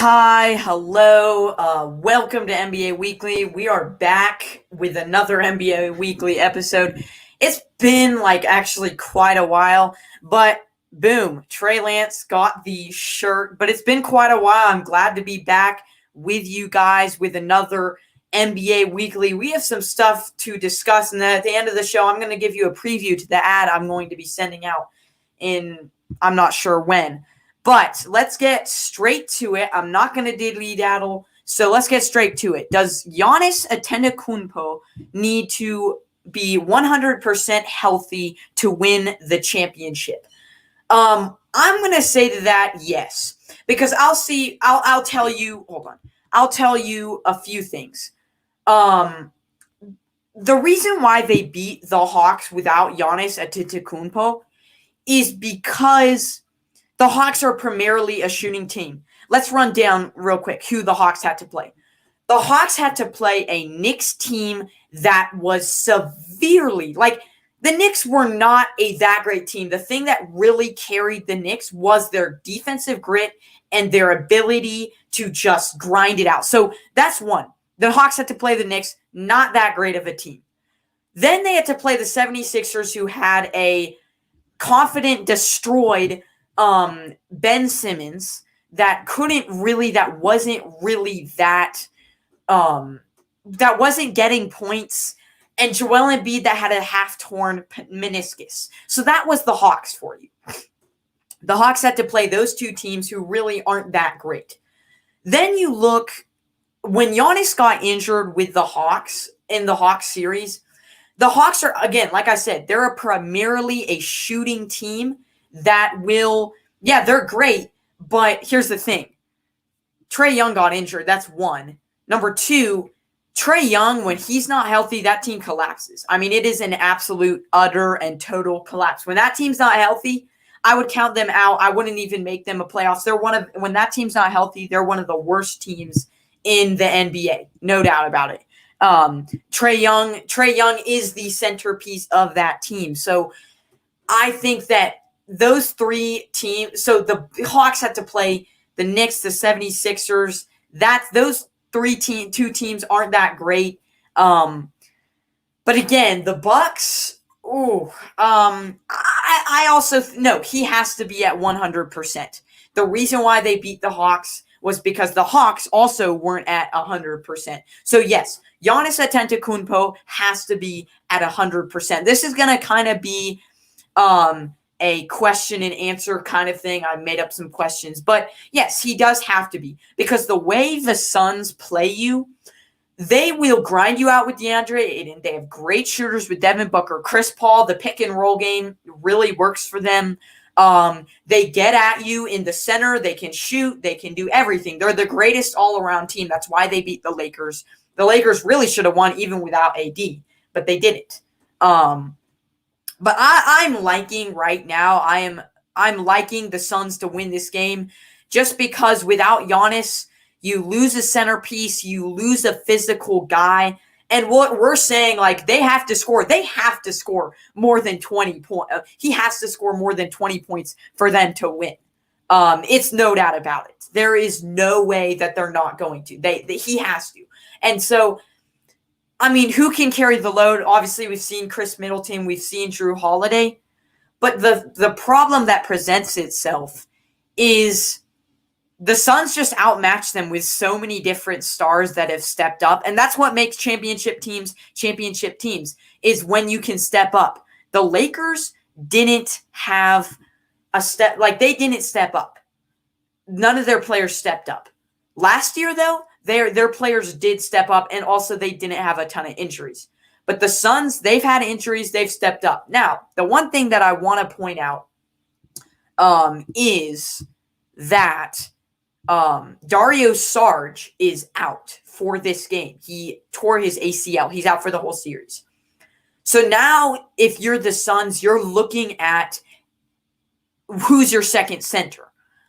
Hi, hello, welcome to NBA Weekly. We are back with another NBA Weekly episode. It's been actually quite a while, but boom, Trey Lance got the shirt, but it's been quite a while. I'm glad to be back with you guys with another NBA Weekly. We have some stuff to discuss, and then at the end of the show, I'm going to give you a preview to the ad I'm going to be sending out I'm not sure when. But let's get straight to it. I'm not going to dilly-daddle, so let's get straight to it. Does Giannis Antetokounmpo need to be 100% healthy to win the championship? I'm going to say to that yes, because I'll tell you, hold on. I'll tell you a few things. The reason why they beat the Hawks without Giannis Antetokounmpo is because the Hawks are primarily a shooting team. Let's run down real quick who the Hawks had to play. The Hawks had to play a Knicks team that was severely, the Knicks were not that great team. The thing that really carried the Knicks was their defensive grit and their ability to just grind it out. So that's one. The Hawks had to play the Knicks, not that great of a team. Then they had to play the 76ers, who had a confident, destroyed Ben Simmons that wasn't getting points, and Joel Embiid that had a half-torn meniscus. So that was the Hawks for you. The Hawks had to play those two teams who really aren't that great. Then you look, when Giannis got injured with the Hawks in the Hawks series, the Hawks are, again, like I said, they're primarily a shooting team that they're great, but here's the thing. Trae Young got injured. That's one. Number two, Trae Young, when he's not healthy, that team collapses. I mean, it is an absolute, utter, and total collapse. When that team's not healthy, I would count them out. I wouldn't even make them a playoffs. When that team's not healthy, they're one of the worst teams in the NBA. No doubt about it. Trae Young is the centerpiece of that team. So I think that those three teams, so the Hawks had to play the Knicks, the 76ers. Those two teams aren't that great. But again, the Bucks, I also no, he has to be at 100%. The reason why they beat the Hawks was because the Hawks also weren't at 100%. So yes, Giannis Antetokounmpo has to be at 100%. This is going to kind of be a question and answer kind of thing. I made up some questions, but yes, he does have to be, because the way the Suns play you, they will grind you out with DeAndre Ayton. They have great shooters with Devin Booker, Chris Paul. The pick and roll game really works for them. They get at you in the center. They can shoot. They can do everything. They're the greatest all-around team. That's why they beat the Lakers. The Lakers really should have won even without AD, but they didn't. But I'm liking right now. I'm liking the Suns to win this game, just because without Giannis, you lose a centerpiece, you lose a physical guy. And what we're saying, they have to score. They have to score more than 20 points. He has to score more than 20 points for them to win. It's no doubt about it. There is no way that they're not going to. He has to. And so, I mean, who can carry the load? Obviously, we've seen Chris Middleton. We've seen Drew Holiday. But the problem that presents itself is the Suns just outmatch them with so many different stars that have stepped up. And that's what makes championship teams, is when you can step up. The Lakers didn't have a step, they didn't step up. None of their players stepped up. Last year, though, their players did step up, and also they didn't have a ton of injuries. But the Suns, they've had injuries, they've stepped up. Now, the one thing that I want to point out is that Dario Saric is out for this game. He tore his ACL. He's out for the whole series. So now, if you're the Suns, you're looking at who's your second center.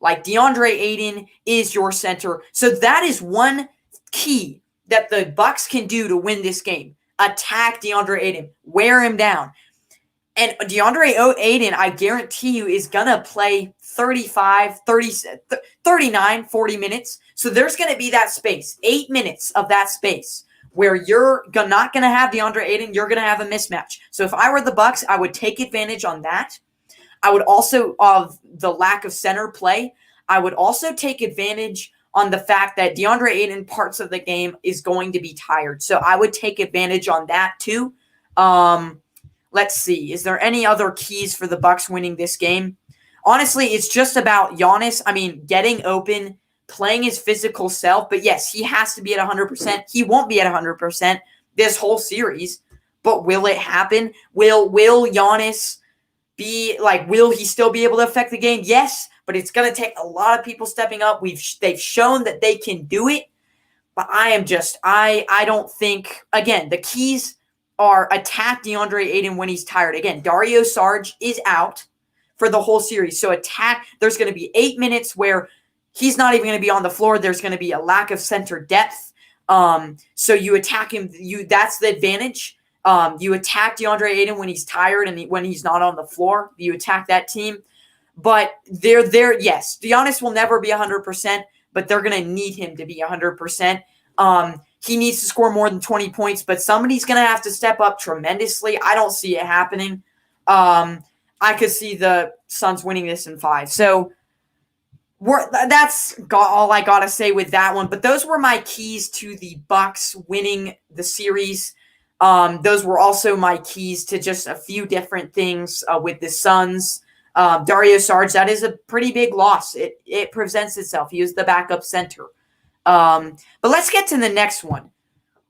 DeAndre Ayton is your center. So that is one key that the Bucks can do to win this game. Attack DeAndre Ayton. Wear him down. And DeAndre Ayton, I guarantee you, is going to play 35, 30, 39, 40 minutes. So there's going to be that space, 8 minutes of that space where you're not going to have DeAndre Ayton. You're going to have a mismatch. So if I were the Bucks, I would take advantage on that. I would also, of the lack of center play, I would also take advantage on the fact that DeAndre Ayton parts of the game is going to be tired. So I would take advantage on that too. Let's see. Is there any other keys for the Bucks winning this game? Honestly, it's just about Giannis. I mean, getting open, playing his physical self. But yes, he has to be at 100%. He won't be at 100% this whole series. But will it happen? Will Giannis be like? Will he still be able to affect the game? Yes, but it's going to take a lot of people stepping up. They've shown that they can do it. But I don't think, again, the keys are attack DeAndre Ayton when he's tired. Again, Dario Saric is out for the whole series. So attack, there's going to be 8 minutes where he's not even going to be on the floor. There's going to be a lack of center depth. So you attack him. That's the advantage. You attack DeAndre Ayton when he's tired and when he's not on the floor. You attack that team. But they're there. Yes, Giannis will never be 100%, but they're going to need him to be 100%. He needs to score more than 20 points, but somebody's going to have to step up tremendously. I don't see it happening. I could see the Suns winning this in 5. So that's all I got to say with that one. But those were my keys to the Bucks winning the series. Those were also my keys to just a few different things with the Suns. Dario Saric, that is a pretty big loss. It presents itself. He was the backup center. But let's get to the next one.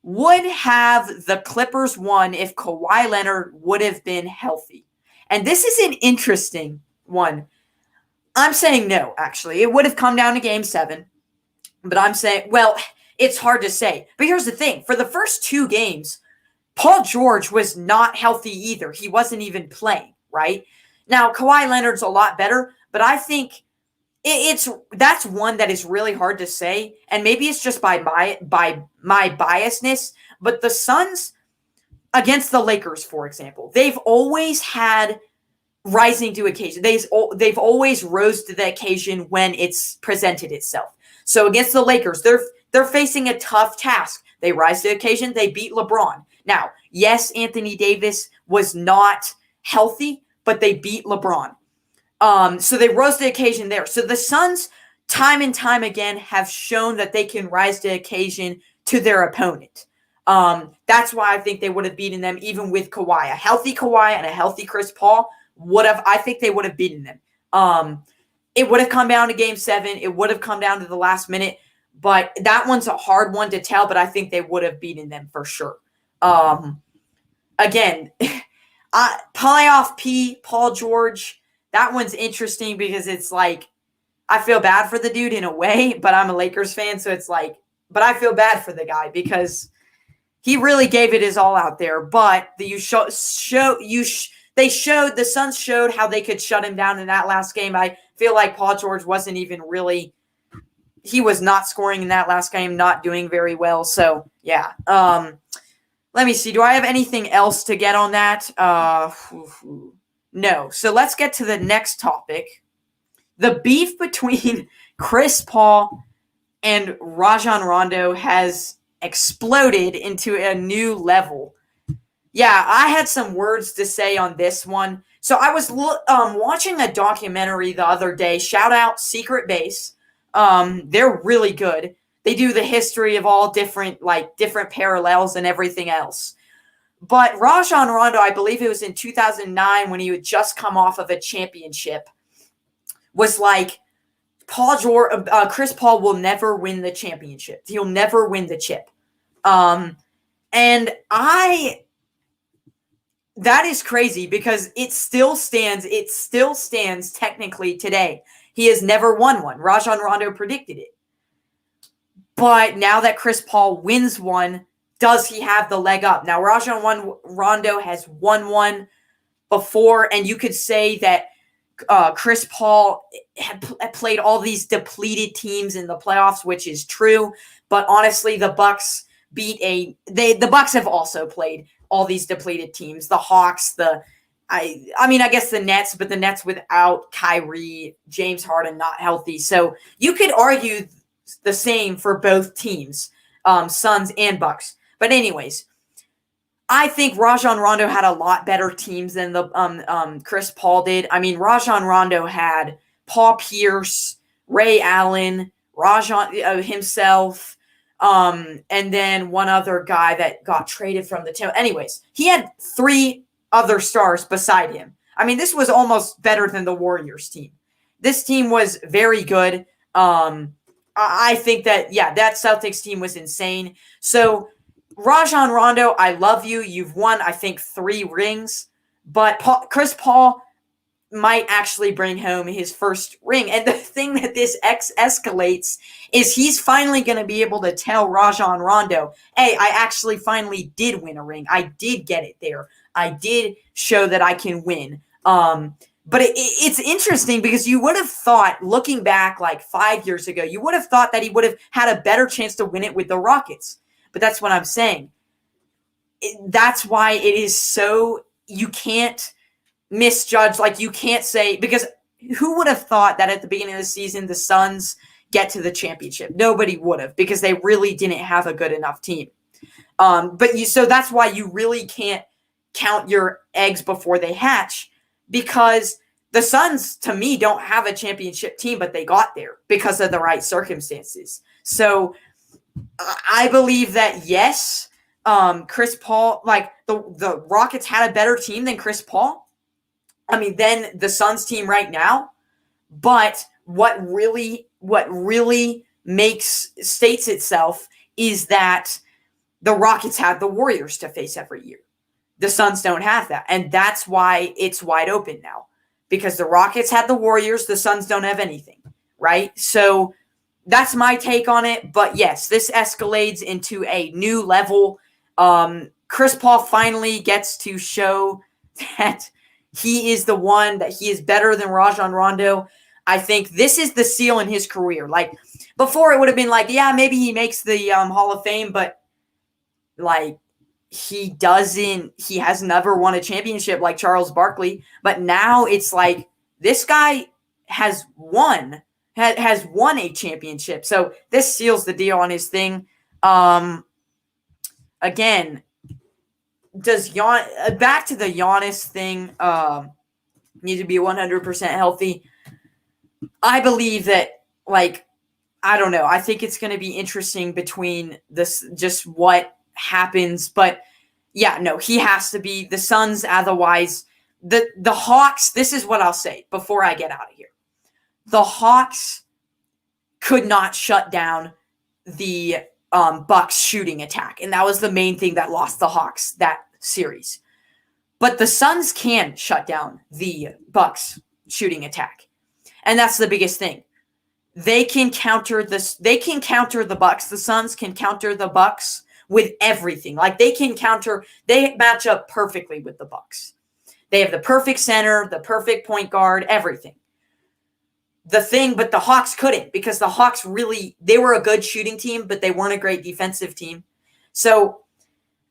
Would have the Clippers won if Kawhi Leonard would have been healthy? And this is an interesting one. I'm saying no, actually. It would have come down to Game 7. But I'm saying, well, it's hard to say. But here's the thing. For the first 2 games, Paul George was not healthy either. He wasn't even playing, right? Now, Kawhi Leonard's a lot better, but I think that's one that is really hard to say, and maybe it's just by my biasness, but the Suns against the Lakers, for example, they've always had rising to occasion. They've always rose to the occasion when it's presented itself. So against the Lakers, they're facing a tough task. They rise to the occasion. They beat LeBron. Now, yes, Anthony Davis was not healthy, but they beat LeBron. So they rose to the occasion there. So the Suns, time and time again, have shown that they can rise to the occasion to their opponent. That's why I think they would have beaten them, even with Kawhi. A healthy Kawhi and a healthy Chris Paul I think they would have beaten them. It would have come down to Game 7. It would have come down to the last minute. But that one's a hard one to tell, but I think they would have beaten them for sure. Again, playoff P, Paul George, that one's interesting because it's like, I feel bad for the dude in a way, but I'm a Lakers fan, so it's like, but I feel bad for the guy because he really gave it his all out there. But the Suns showed how they could shut him down in that last game. I feel like Paul George wasn't even really, he was not scoring in that last game, not doing very well. So yeah. Let me see. Do I have anything else to get on that? No. So let's get to the next topic. The beef between Chris Paul and Rajon Rondo has exploded into a new level. Yeah, I had some words to say on this one. So I was watching a documentary the other day. Shout out Secret Base. They're really good. They do the history of all different parallels and everything else. But Rajon Rondo, I believe it was in 2009 when he had just come off of a championship, was like, Chris Paul will never win the championship. He'll never win the chip. That is crazy because it still stands technically today. He has never won one. Rajon Rondo predicted it. But now that Chris Paul wins one, does he have the leg up? Now, Rajon Rondo has won one before, and you could say that Chris Paul had played all these depleted teams in the playoffs, which is true. But honestly, the Bucks the Bucks have also played all these depleted teams. The Hawks, I mean, I guess the Nets, but the Nets without Kyrie, James Harden not healthy. So you could argue the same for both teams, Suns and Bucks. But anyways, I think Rajon Rondo had a lot better teams than the Chris Paul did. I mean, Rajon Rondo had Paul Pierce, Ray Allen, Rajon himself, and then one other guy that got traded from the team. Anyways, he had 3 other stars beside him. I mean, this was almost better than the Warriors team. This team was very good. I think that, that Celtics team was insane. So Rajon Rondo, I love you. You've won, I think, 3 rings. But Chris Paul might actually bring home his first ring. And the thing that this escalates is he's finally going to be able to tell Rajon Rondo, hey, I actually finally did win a ring. I did get it there. I did show that I can win. But it's interesting because you would have thought, looking back like 5 years ago, you would have thought that he would have had a better chance to win it with the Rockets. But that's what I'm saying. That's why it is so, you can't misjudge, like you can't say, because who would have thought that at the beginning of the season the Suns get to the championship? Nobody would have, because they really didn't have a good enough team. So that's why you really can't count your eggs before they hatch, because the Suns, to me, don't have a championship team, but they got there because of the right circumstances. So I believe that, yes, Chris Paul, like the Rockets had a better team than Chris Paul. I mean, than the Suns team right now. But what really states itself is that the Rockets have the Warriors to face every year. The Suns don't have that. And that's why it's wide open now. Because the Rockets have the Warriors, the Suns don't have anything, right? So that's my take on it. But yes, this escalates into a new level. Chris Paul finally gets to show that he is the one, that he is better than Rajon Rondo. I think this is the seal in his career. Like, before it would have been like, yeah, maybe he makes the Hall of Fame, but like, he has never won a championship like Charles Barkley. But now it's like, this guy has won a championship. So this seals the deal on his thing. Again, back to the Giannis thing, need to be 100% healthy. I believe that, like, I don't know. I think it's going to be interesting between this, just what happens. But yeah, no, he has to be the Suns. Otherwise, the Hawks, this is what I'll say before I get out of here. The Hawks could not shut down the Bucks shooting attack. And that was the main thing that lost the Hawks that series. But the Suns can shut down the Bucks shooting attack. And that's the biggest thing. They can counter this. They can counter the Bucks. The Suns can counter the Bucks with everything. Like, they match up perfectly with the Bucks. They have the perfect center, the perfect point guard, everything. But the Hawks couldn't, because the Hawks they were a good shooting team, but they weren't a great defensive team. So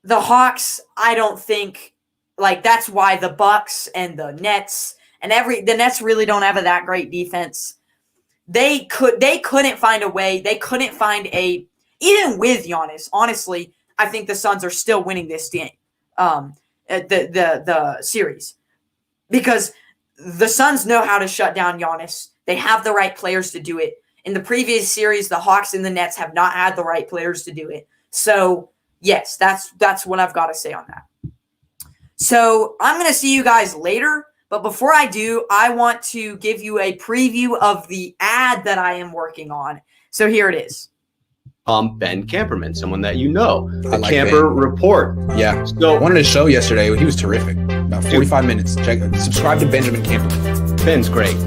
the Hawks, I don't think, like, that's why the Bucks and the Nets and the Nets really don't have that great defense. They couldn't find a way. They couldn't find even with Giannis, honestly, I think the Suns are still winning this game, the series, because the Suns know how to shut down Giannis. They have the right players to do it. In the previous series, the Hawks and the Nets have not had the right players to do it. So, yes, that's what I've got to say on that. So, I'm going to see you guys later. But before I do, I want to give you a preview of the ad that I am working on. So, here it is. Ben Camperman, someone that you know. The like Camper Ben. Report. Yeah. So, I wanted to show yesterday. He was terrific. About 45 minutes. Subscribe to Benjamin Camperman. Ben's great.